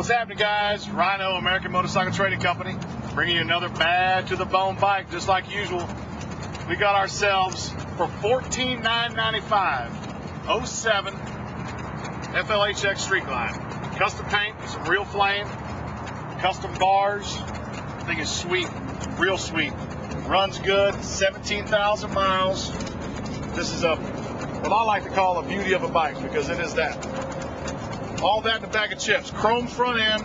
What's happening, guys? Rhino, American Motorcycle Trading Company, bringing you another bad to the bone bike, just like usual. We got ourselves for $14,995 07 Flhx Street Glide. Custom paint, some real flame, custom bars. I think it's sweet, real sweet. Runs good, 17,000 miles. This is what I like to call a beauty of a bike, because it is that. All that in a bag of chips. Chrome front end.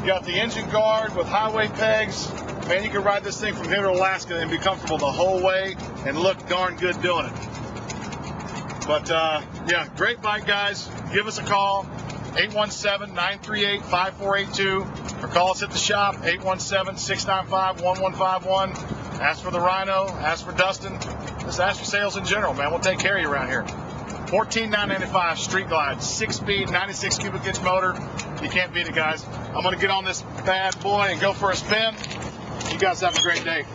You got the engine guard with highway pegs. Man, you can ride this thing from here to Alaska and be comfortable the whole way and look darn good doing it. But yeah, great bike, guys. Give us a call, 817-938-5482, or call us at the shop, 817-695-1151. Ask for the Rhino, ask for Dustin, just ask for sales in general, man. We'll take care of you around here. $14,995 Street Glide, 6-speed, 96 cubic inch motor. You can't beat it, guys. I'm going to get on this bad boy and go for a spin. You guys have a great day.